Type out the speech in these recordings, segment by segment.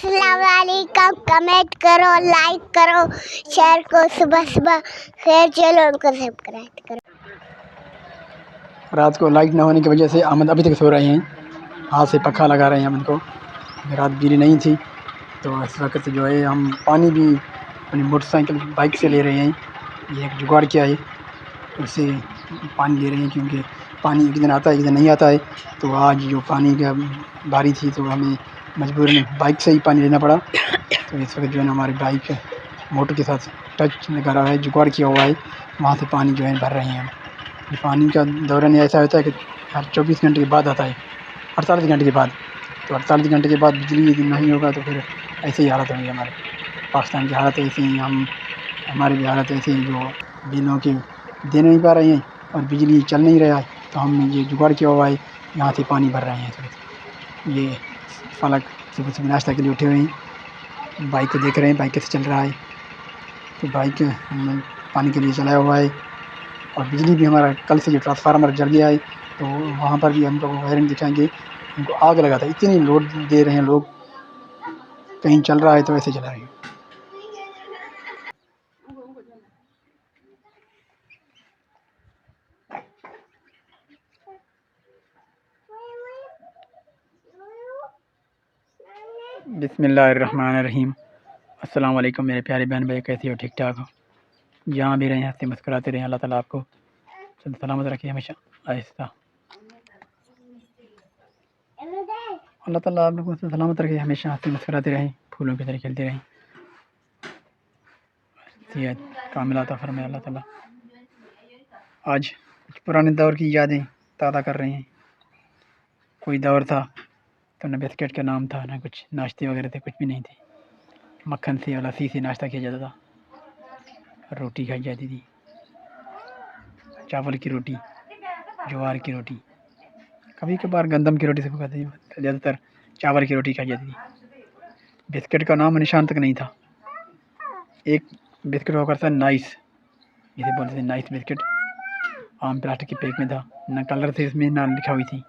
अस्सलाम वालेकुम। कमेंट करो, लाइक करो, शेयर करो, सुबह सुबह फिर चलो उनको सब्सक्राइब करो। रात को लाइट ना होने की वजह से अहमद अभी तक सो रहे हैं, हाथ से पखा लगा रहे हैं अहमद को। रात बिजली नहीं थी तो इस वक्त जो है हम पानी भी अपनी मोटरसाइकिल बाइक से ले रहे हैं। ये एक जुगाड़ किया है, उससे पानी ले रहे हैं क्योंकि पानी एक दिन आता है एक दिन नहीं आता है। तो आज जो पानी का बारी थी तो हमें मजबूरन बाइक से ही पानी लेना पड़ा। तो इस वक्त जो है ना हमारी बाइक मोटर के साथ टच लगा रहा है, जुगाड़ किया हुआ है, वहाँ से पानी जो है भर रहे हैं हम। ये पानी का दौरान ऐसा होता है कि हर 24 घंटे के बाद आता है, 48 घंटे के बाद। तो 48 घंटे के बाद बिजली यदि नहीं होगा तो फिर ऐसे ही हालत होगी हमारे पाकिस्तान की हालत ऐसी ही। हमारी भी हालत ऐसी ही, जो बिलों की दे नहीं पा रहे हैं और बिजली चल नहीं रहा है। तो हमने ये जुगाड़ किया हुआ है, यहाँ से पानी भर रहे हैं। तो ये फलक सुबह सुबह नाश्ता के लिए उठे हुए हैं, बाइक को देख रहे हैं बाइक कैसे चल रहा है। तो बाइक हमने पानी के लिए चलाया हुआ है। और बिजली भी हमारा कल से जो ट्रांसफार्मर जल गया है तो वहाँ पर भी हम लोग वायरिंग दिखाएंगे। उनको आग लगा था, इतनी लोड दे रहे हैं लोग, कहीं चल रहा है तो ऐसे चला रहे हैं। बिस्मिल्लाहिर्रहमानिर्रहीम। अस्सलाम वालेकुम मेरे प्यारे बहन भाई, कैसे हो? ठीक ठाक हो? जहाँ भी रहें हंसते मुस्कुराते रहें। अल्लाह ताला आपको सलामत रखे हमेशा। आहिस्ता अल्लाह ताला आप लोगों को सलामत रखे, हमेशा हंसते मुस्कुराते रहें, फूलों की तरह खिलते रहें, सेहत कामिल अता फरमाए अल्लाह ताला। आज कुछ पुराने दौर की यादें ताज़ा कर रहे हैं। कोई दौर था तो न बिस्किट का नाम था, न कुछ नाश्ते वगैरह थे, कुछ भी नहीं थे। मक्खन से और लस्सी से नाश्ता किया जाता था, रोटी खाई जाती थी, चावल की रोटी, ज्वार की रोटी, कभी कभार गंदम की रोटी से खाते थे, ज़्यादातर चावल की रोटी खाई जाती थी। बिस्किट का नाम निशान तक नहीं था। एक बिस्किट हुआ करता नाइस, जिसे बोलते थे नाइस बिस्किट, आम प्लास्टिक के पैक में था, न कलर थे इसमें ना लिखा हुई थी,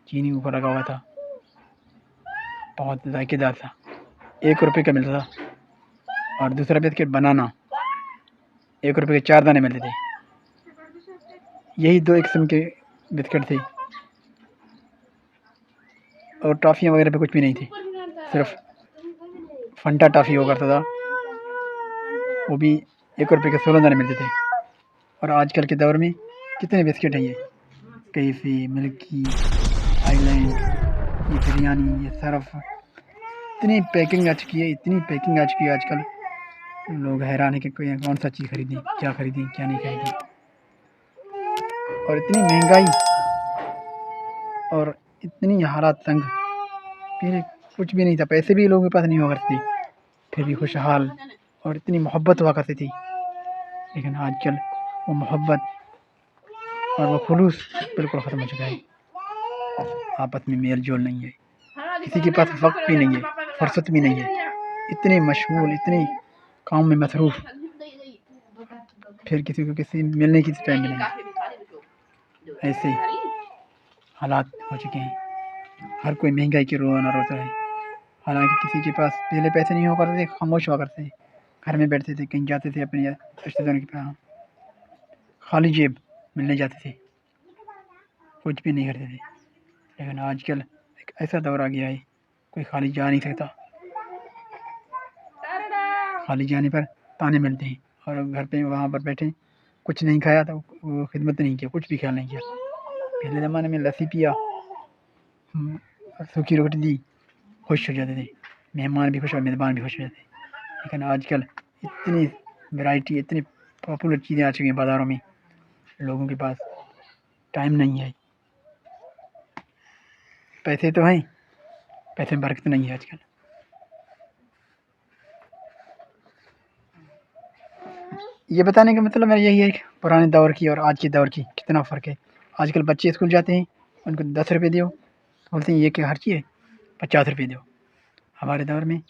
चीनी ऊपर लगा हुआ था, बहुत जायकेदार था, 1 रुपये का मिलता था। और दूसरा बिस्किट बनाना, 1 रुपये के 4 दाने मिलते थे। यही 2 किस्म के बिस्किट थे और टॉफ़ियाँ वगैरह पे कुछ भी नहीं थी, सिर्फ फंटा टॉफ़ी हुआ करता था, वो भी 1 रुपये के 16 दाने मिलते थे। और आजकल के दौर में कितने बिस्किट हैं ये, कैफे, मिल्की, आइलैंड, ये बिरयानी, ये सरफ, इतनी पैकिंग आ चुकी है, इतनी पैकिंग आ चुकी है आजकल, लोग हैरान है कि कौन सा चीज़ खरीदें, क्या खरीदें, क्या नहीं खरीदें। और इतनी महंगाई और इतनी हालात तंग, पहले कुछ भी नहीं था, पैसे भी लोगों के पास नहीं हुआ करते थे, फिर भी खुशहाल और इतनी मोहब्बत हुआ करती थी। लेकिन आजकल वो मोहब्बत और वो खुलूस बिल्कुल ख़त्म हो चुका है। आपस में मेल जोल नहीं है, किसी के पास वक्त भी नहीं है, फुर्सत भी नहीं है, इतने मशगूल, इतने काम में मसरूफ़, फिर किसी को किसी मिलने की टाइम नहीं। ऐसे हालात हो चुके हैं, हर कोई महंगाई की रोना रोता है। हालांकि किसी के पास पहले पैसे नहीं हुआ करते थे, खामोश हुआ करते थे, घर में बैठते थे, कहीं जाते थे अपने रिश्तेदारों के पास, खाली जेब मिलने जाते थे, कुछ भी नहीं करते थे। लेकिन आजकल एक ऐसा दौर आ गया है, कोई खाली जा नहीं सकता, खाली जाने पर ताने मिलते हैं। और घर पे वहाँ पर बैठे कुछ नहीं खाया तो वो खिदमत नहीं किया, कुछ भी ख्याल नहीं किया। पहले ज़माने में लस्सी पिया, सूखी रोटी दी, खुश हो जाते थे, मेहमान भी खुश और मेज़बान भी खुश हो जाते। लेकिन आजकल इतनी वैरायटी, इतनी पॉपुलर चीज़ें आ चुकी हैं बाज़ारों में, लोगों के पास टाइम नहीं है। पैसे तो हैं, पैसे में बरकत नहीं है आजकल। ये बताने का मतलब मेरा यही है कि पुराने दौर की और आज के दौर की कितना फ़र्क है। आजकल बच्चे स्कूल जाते हैं, उनको 10 रुपये दो, बोलते हैं ये क्या खर्ची है, 50 रुपये दो। हमारे दौर में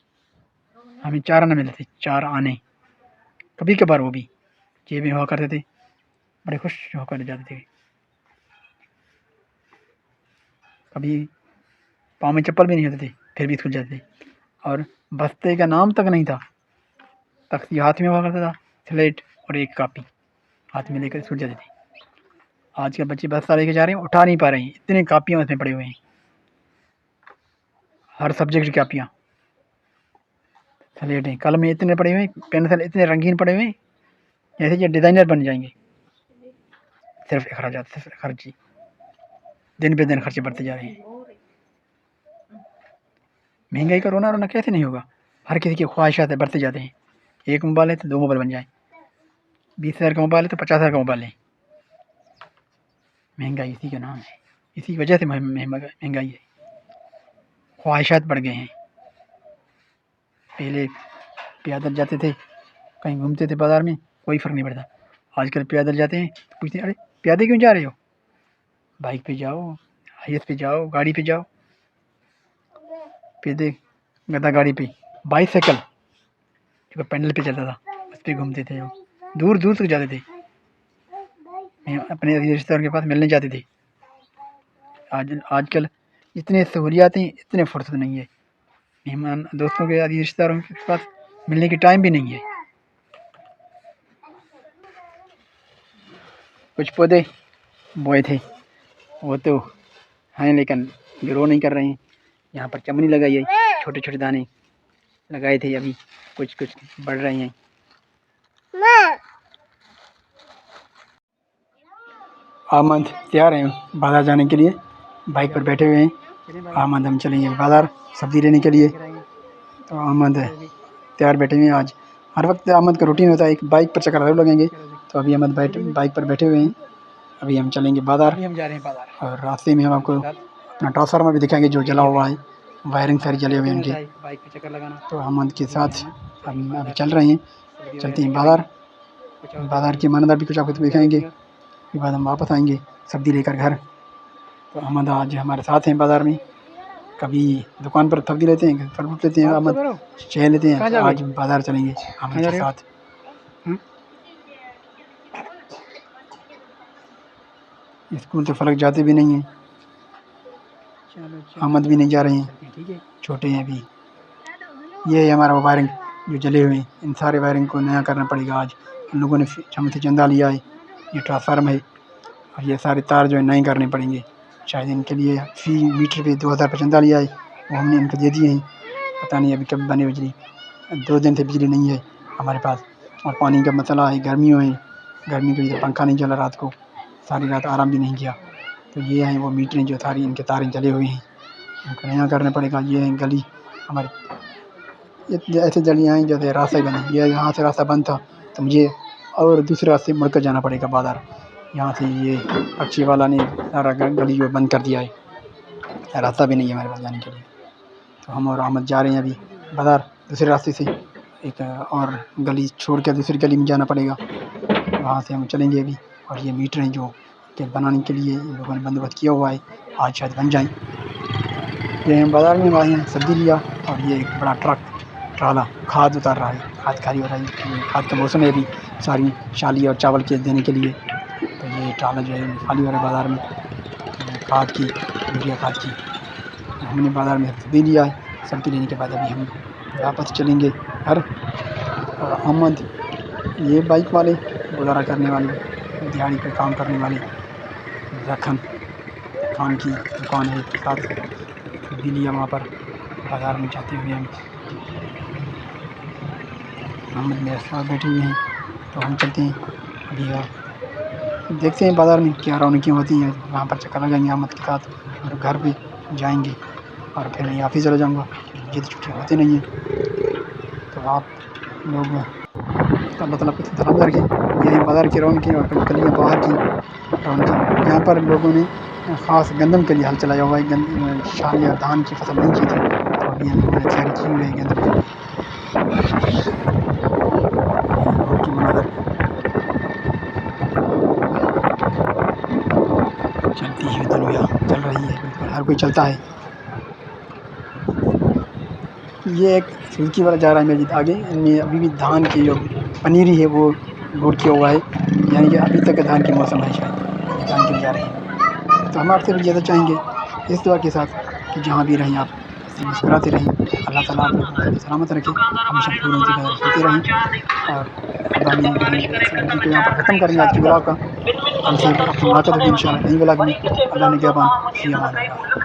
हमें 4 आने मिलते थे, 4 आने, कभी कभार वो भी जेब में हुआ करते थे, बड़े खुश होकर जाते थे। कभी पाँव में चप्पल भी नहीं होते थे, फिर भी स्कूल जाते थे। और बस्ते का नाम तक नहीं था। तख्ती हाथ में हुआ करता था, स्लेट और एक कापी हाथ में लेकर छूट जाती थी। आज के बच्चे बस्ता लेके जा रहे हैं, उठा नहीं पा रहे हैं, इतने कापियाँ उसमें पड़े हुए हैं, हर सब्जेक्ट की कापियाँ, स्लेटें, कलम इतने पड़े हुए हैं, पेंसिल इतने रंगीन पड़े हुए हैं, जैसे ये डिज़ाइनर बन जाएंगे। सिर्फ अखराजात, सिर्फ खर्ची, दिन पे दिन खर्चे बढ़ते जा रहे हैं। महंगाई का रोना रोना कैसे नहीं होगा? हर किसी की ख्वाहिशात बढ़ते जाते हैं। एक मोबाइल है तो 2 मोबाइल बन जाए, 20,000 का मोबाइल है तो 50,000 का मोबाइल है। महंगाई इसी का नाम है, इसी वजह से महंगाई है। ख्वाहिशात बढ़ गए हैं। पहले पैदल जाते थे, कहीं घूमते थे बाज़ार में, कोई फ़र्क नहीं पड़ता। आजकल पैदल जाते हैं तो पूछते हैं, अरे पैदल क्यों जा रहे हो? बाइक पे जाओ, हाईएस पे जाओ, गाड़ी पे जाओ, पैदल गधा गाड़ी पे, बाइसाइकिल जो पैडल पे चलता था, उस पे घूमते थे, दूर दूर तक जाते थे, अपने रिश्तेदारों के पास मिलने जाते थे। आजकल इतने सहूलियात हैं, इतने फुर्सत नहीं है, मेहमान दोस्तों के आदि रिश्तेदारों के पास मिलने की टाइम भी नहीं है। कुछ पौधे बोए थे वो तो हैं, लेकिन ग्रो नहीं कर रहे हैं। यहाँ पर चमनी लगाई है, छोटे छोटे दाने लगाए थे, अभी कुछ कुछ बढ़ रहे हैं। आमद तैयार हैं बाज़ार जाने के लिए, बाइक पर बैठे हुए हैं। आमद हम चलेंगे बाज़ार सब्ज़ी लेने के लिए, तो आमद तैयार बैठे हुए हैं। आज हर वक्त आमद का रूटीन होता है, एक बाइक पर चक्कर ज़रूर लगेंगे। तो अभी आमद बाइक पर बैठे हुए हैं, अभी हम चलेंगे बाज़ार। हम जा रहे हैं बाज़ार, और रास्ते में हम आपको अपना ट्रांसफार्मर भी दिखाएंगे जो जला हुआ है, वायरिंग सारी जले हुए हैं उनके। बाइक पर चक्कर लगाना, तो आमद के साथ हम अभी चल रहे हैं, चलते हैं बाज़ार के मंजर भी कुछ आपको दिखाएंगे। उसके बाद हम वापस आएंगे सब्ज़ी लेकर घर। तो अहमद आज हमारे साथ हैं बाज़ार में, कभी दुकान पर सब्ज़ी लेते हैं, फल फ्रूट लेते हैं, अहमद चाय लेते हैं। तो आज बाज़ार चलेंगे अहमद के साथ। स्कूल तो फलक जाते भी नहीं हैं, अहमद भी नहीं जा रहे हैं, छोटे हैं अभी। ये है हमारा वायरिंग जो जले हुए हैं, इन सारे वायरिंग को नया करना पड़ेगा। आज हम लोगों ने से चंदा लिया है, ये ट्रांसफार्मर है, और ये सारे तार जो है नए करने पड़ेंगे। शायद इनके लिए फी मीटर पे 2,000 रुपये चंदा लिया है, वो हमने इनको दे दिए हैं। पता नहीं अभी कब बने बिजली, 2 दिन से बिजली नहीं है हमारे पास, और पानी का मसला है, गर्मियों है, गर्मी की वजह से पंखा नहीं चला, रात को सारी रात आराम भी नहीं किया। तो ये हैं वो मीटरें जो सारी इनके तारें जले हुए हैं, इनको नया करना पड़ेगा। ये है गली हमारी, ऐसे गलियाँ हैं जैसे रास्ता ही बना, ये यहाँ से रास्ता बंद था तो मुझे और दूसरे रास्ते मुड़ कर जाना पड़ेगा बाज़ार। यहाँ से ये अच्छी वाला ने सारा गली जो बंद कर दिया है, रास्ता भी नहीं है हमारे पास जाने के लिए। तो हम और अहमद जा रहे हैं अभी बाज़ार दूसरे रास्ते से, एक और गली छोड़ कर दूसरी गली में जाना पड़ेगा, वहाँ से हम चलेंगे अभी। और ये मीटर हैं जो के बनाने के लिए इन लोगों ने बंदोबस्त किया हुआ है, आज शायद बन जाएँ। ये हम बाज़ार में आए हैं, सब्ज़ी लिया, और ये एक बड़ा ट्राला खाद उतार रहा है, खाद खाली हो रहा है, खाद का मौसम है अभी, सारी शाली और चावल के देने के लिए। तो ये ट्राला जो है खाली हो रहा है बाज़ार में, खाद की, यूरिया खाद की। हमने बाज़ार में सब्ज़ी लिया है, सब्ज़ी लेने के बाद अभी हम वापस चलेंगे घर। और अहमद ये बाइक वाले, गुजारा करने वाले, दिहाड़ी पे काम करने वाले, रखन खान की दुकान है, साथ सब्ज़ी लिया वहाँ पर बाज़ार में जाते हुए हम। अहमद मेरे साथ बैठे हुए हैं, तो हम चलते हैं अभी, देखते हैं बाज़ार में क्या रौनकें होती हैं। वहाँ पर चक्कर लगाएंगे अहमद के साथ, और घर पे जाएंगे, और फिर मैं ऑफिस चला जाऊँगा, मुझे तो छुट्टी होती नहीं है। तो आप लोग अल्लाह ताला को सलाम करके, ये बाज़ार की रौनकें और गलियाँ बाहर की रौनकें। यहाँ पर लोगों ने ख़ास गंदम के लिए हल चलाया हुआ है, शाली और धान की फसल नहीं की थी, तो अभी हम लोगों ने तैयारी की हुई है गंदम की। रोड की मनाज़र चलती हुई दुनिया चल रही है, बिल्कुल हर कोई चलता है। ये एक सुजुकी वाला जा रहा है मेरे आगे, इनमें अभी भी धान की जो पनीरी है वो लोड किया हुआ है, यानी कि अभी तक धान की मौसम है, शायद ये धान के लिए जा रहे हैं। तो हम आपसे भी ज़्यादा चाहेंगे इस दुआ के साथ कि जहाँ भी रहें आप हंसते मुस्कुराते रहें। अल्लाह ताला आप लोगों को सलामत रखे, हमेशा पूरी जगह होते रहें। और अब हम ये वीडियो को यहाँ पर ख़त्म करेंगे आज की ब्लॉग का। कल से आपसे मुलाकात होगी इंशाल्लाह नई ब्लॉग में। अल्लाह ने के फ़ी अमान अल्लाह।